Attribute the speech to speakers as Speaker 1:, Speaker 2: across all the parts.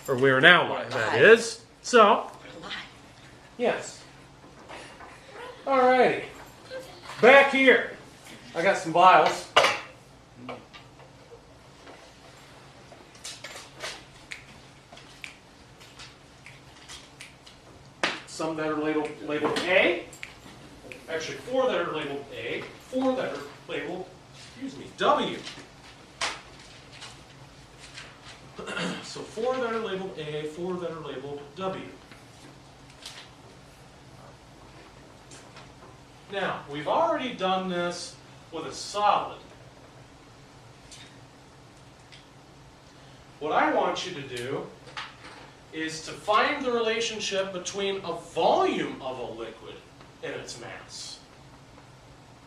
Speaker 1: Or we are now live, that is. So, yes. Alrighty. Back here, I got some vials. Some that are labeled A. Actually, 4 that are labeled A. 4 that are labeled, W. So 4 that are labeled A, 4 that are labeled W. Now, we've already done this with a solid. What I want you to do is to find the relationship between a volume of a liquid and its mass.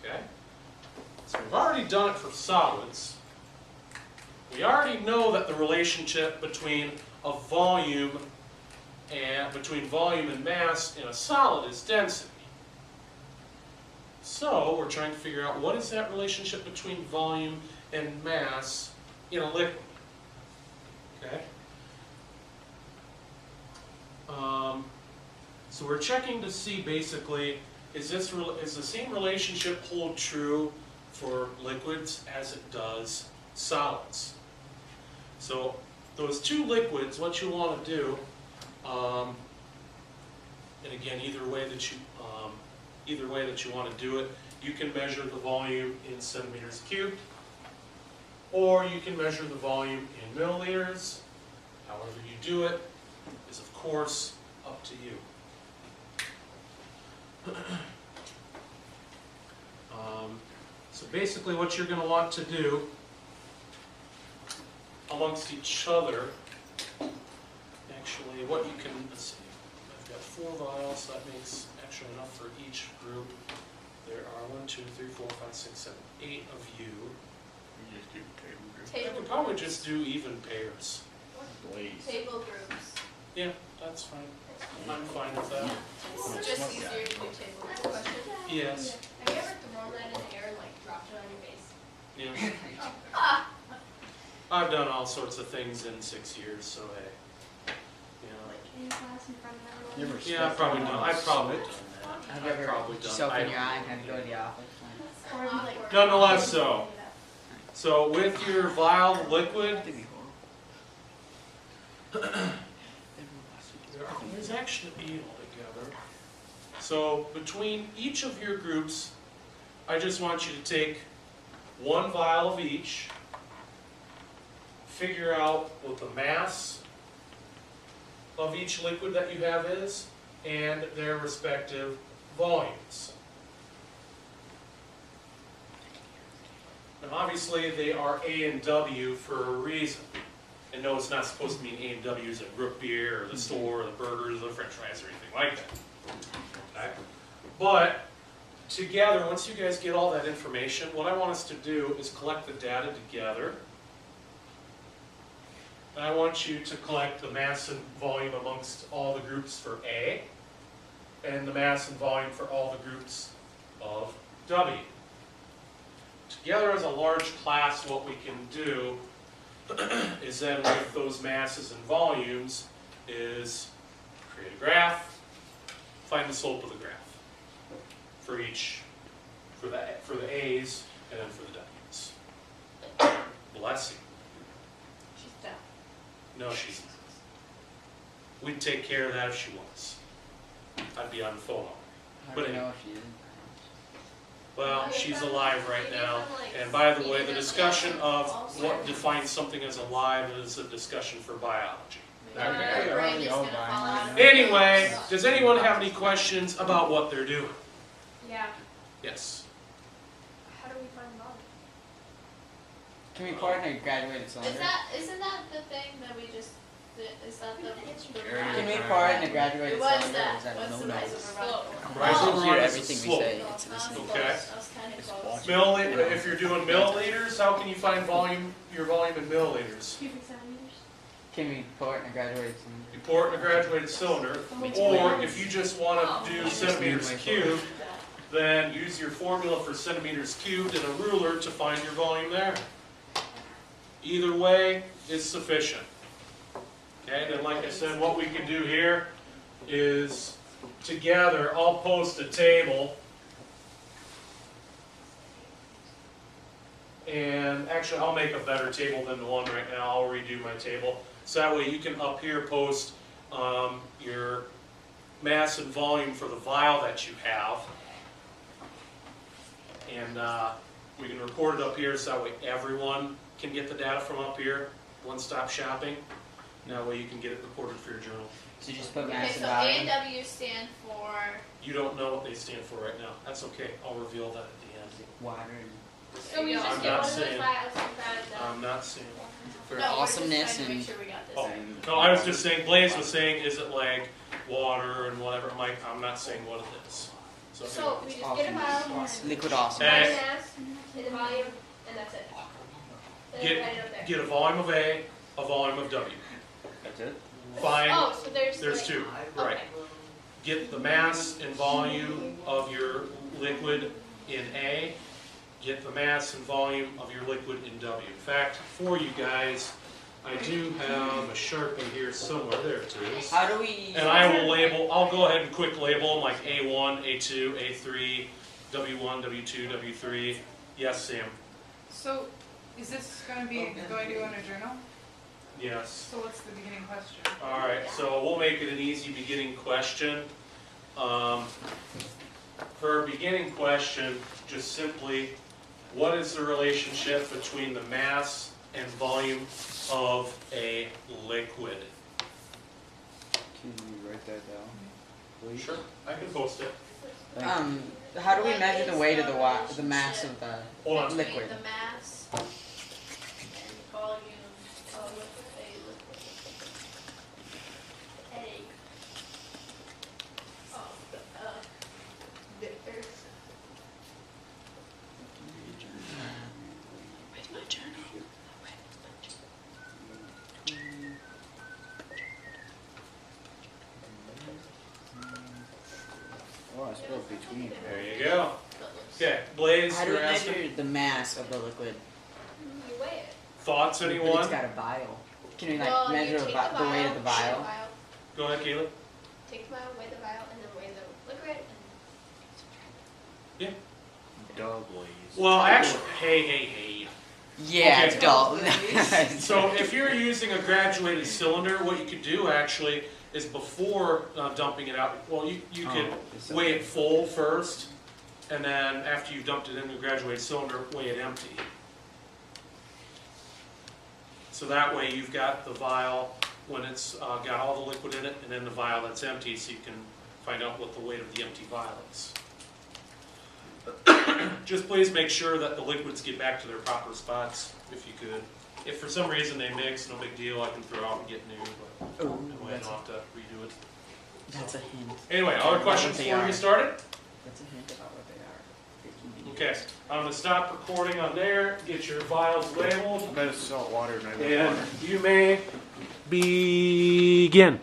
Speaker 1: Okay? So we've already done it for solids. We already know that the relationship between a volume and mass in a solid is density. So we're trying to figure out what is that relationship between volume and mass in a liquid. Okay? So we're checking to see basically, is the same relationship hold true for liquids as it does solids? So those two liquids, what you want to do, and again, either way that you want to do it, you can measure the volume in centimeters cubed, or you can measure the volume in milliliters. However you do it is, of course, up to you. So basically what you're going to want to do amongst each other, actually what you can, let's see, I've got 4 vials, that makes actually enough for each group. There are 1, 2, 3, 4, 5, 6, 7, 8 of you.
Speaker 2: You just do table groups.
Speaker 1: I could probably just do even pairs.
Speaker 2: Blaze.
Speaker 3: Table groups.
Speaker 1: Yeah, that's fine. I'm fine with that.
Speaker 3: It's just easier to do table group questions.
Speaker 1: Yes.
Speaker 3: Have you ever thrown that in the air and like dropped it on your face?
Speaker 1: Yeah. I've done all sorts of things in 6 years, so hey.
Speaker 3: Like in class in front of
Speaker 2: You
Speaker 3: everyone?
Speaker 2: ever
Speaker 1: Yeah, I've probably done. I've probably done
Speaker 4: Have
Speaker 1: that.
Speaker 4: you
Speaker 1: I've
Speaker 4: ever
Speaker 1: probably done.
Speaker 4: just open your eye and had to go to the office?
Speaker 3: Or like
Speaker 1: Nonetheless, so with your vial liquid, there's actually 8 altogether. So between each of your groups, I just want you to take 1 vial of each, figure out what the mass of each liquid that you have is, and their respective volumes. Now obviously they are A and W for a reason. And no, it's not supposed to mean A and W is at root beer or the store or the burgers or the french fries or anything like that. Okay? But together, once you guys get all that information, what I want us to do is collect the data together. And I want you to collect the mass and volume amongst all the groups for A, and the mass and volume for all the groups of W. Together as a large class, what we can do is then with those masses and volumes is create a graph, find the slope of the graph for each, for the A's and then for the W's. Bless you.
Speaker 3: She's deaf.
Speaker 1: No, she's not. We'd take care of that if she was. I'd be on the phone.
Speaker 4: How
Speaker 1: But
Speaker 4: do you
Speaker 1: anyway.
Speaker 4: know if she isn't?
Speaker 1: Well, she's alive right now. And by the way, the discussion of what defines something as alive is a discussion for biology.
Speaker 3: Her brain is gonna fall out.
Speaker 1: Anyway, does anyone have any questions about what they're doing?
Speaker 3: Yeah.
Speaker 1: Yes.
Speaker 3: How do we find love?
Speaker 4: Can we pour it in a graduated cylinder?
Speaker 3: Isn't that the thing that we just is that the
Speaker 4: Can we pour it in a graduated
Speaker 3: What's
Speaker 4: cylinder?
Speaker 3: that?
Speaker 4: Or is that
Speaker 3: What's
Speaker 4: no
Speaker 3: the
Speaker 4: no?
Speaker 3: rise of a rock?
Speaker 1: Rise
Speaker 4: She'll
Speaker 1: over
Speaker 4: hear
Speaker 1: on is
Speaker 4: everything we
Speaker 1: slope.
Speaker 4: say. It's listening.
Speaker 1: Okay.
Speaker 3: I was kind of close.
Speaker 1: If you're doing milliliters, how can you find volume? Your volume in milliliters.
Speaker 3: Cubic centimeters.
Speaker 4: Can we pour it in a graduated cylinder?
Speaker 1: You pour it in a graduated cylinder, or if you just want to do centimeters cubed, then use your formula for centimeters cubed and a ruler to find your volume there. Either way is sufficient. Okay, then like I said, what we can do here is together, I'll post a table. And actually, I'll make a better table than the one right now. I'll redo my table. So that way you can up here post your mass and volume for the vial that you have. And we can record it up here so that way everyone can get the data from up here, one-stop shopping. And that way you can get it recorded for your journal.
Speaker 4: So just put
Speaker 3: Okay,
Speaker 4: mass
Speaker 3: so
Speaker 4: and
Speaker 3: A
Speaker 4: volume.
Speaker 3: and W stand for,
Speaker 1: You don't know what they stand for right now. That's okay. I'll reveal that at the end.
Speaker 4: Water and
Speaker 3: so we
Speaker 1: I'm
Speaker 3: just get
Speaker 1: not
Speaker 3: one of those
Speaker 1: saying-
Speaker 3: vials and grab
Speaker 1: I'm not saying.
Speaker 4: for
Speaker 3: No, we're just
Speaker 4: awesomeness
Speaker 3: trying to
Speaker 4: and
Speaker 3: make sure we got this
Speaker 1: Oh,
Speaker 3: right.
Speaker 1: no, I was just saying, Blaze was saying, is it like water and whatever? Mike, I'm not saying what it is. So,
Speaker 3: So we just get a vial and
Speaker 4: liquid awesome.
Speaker 1: Hey.
Speaker 3: mass, and the volume, and that's it. Then
Speaker 1: Get-
Speaker 3: write it up there.
Speaker 1: get a volume of A, a volume of W.
Speaker 2: That's it?
Speaker 1: Find,
Speaker 3: Oh, so there's
Speaker 1: there's
Speaker 3: like-
Speaker 1: two, right.
Speaker 3: Okay.
Speaker 1: Get the mass and volume of your liquid in A. Get the mass and volume of your liquid in W. In fact, for you guys, I do have a Sharpie here somewhere. There it is.
Speaker 4: How do we?
Speaker 1: And I will label, I'll go ahead and quick label them like A1, A2, A3, W1, W2, W3. Yes, Sam?
Speaker 5: So, is this going to be going to go in a journal?
Speaker 1: Yes.
Speaker 5: So what's the beginning question?
Speaker 1: All right, so we'll make it an easy beginning question. For a beginning question, just simply, what is the relationship between the mass and volume of a liquid?
Speaker 6: Can you write that down? please?
Speaker 1: Sure, I can post it.
Speaker 6: Thank you.
Speaker 4: How do we measure the weight of the mass of the
Speaker 1: Hold on.
Speaker 3: Between
Speaker 4: liquid?
Speaker 3: the mass and volume of a liquid. A. Of the earth. Where's my journal?
Speaker 6: Oh, I spelled between.
Speaker 1: There you go. Okay, Blaze,
Speaker 4: How do we
Speaker 1: you're asking
Speaker 4: measure the mass of the liquid?
Speaker 3: You weigh it.
Speaker 1: thoughts,
Speaker 4: But
Speaker 1: anyone?
Speaker 4: it's got a vial. Can we like
Speaker 3: Well, you
Speaker 4: measure
Speaker 3: take
Speaker 4: the weight of the
Speaker 3: weigh
Speaker 4: vial?
Speaker 1: Go ahead, Caleb.
Speaker 3: Take the vial, weigh the vial, and then weigh the liquid, and
Speaker 2: Duh, Blaze.
Speaker 1: Well, actually, hey.
Speaker 4: Yeah,
Speaker 1: Okay.
Speaker 4: it's dull.
Speaker 1: So if you're using a graduated cylinder, what you could do actually is before dumping it out, well, you could weigh it full first, and then after you've dumped it in the graduated cylinder, weigh it empty. So that way you've got the vial when it's got all the liquid in it, and then the vial that's empty, so you can find out what the weight of the empty vial is. Just please make sure that the liquids get back to their proper spots, if you could. If for some reason they mix, no big deal, I can throw out and get new, but
Speaker 4: Oh,
Speaker 1: that way I don't have to redo it.
Speaker 4: that's a hint.
Speaker 1: Anyway, other questions
Speaker 4: They
Speaker 1: before we
Speaker 4: are.
Speaker 1: get started?
Speaker 4: That's a hint about what they are.
Speaker 1: Okay, I'm gonna stop recording on there, get your files labeled,
Speaker 2: I bet it's salt water and I love
Speaker 1: and
Speaker 2: water.
Speaker 1: you may begin.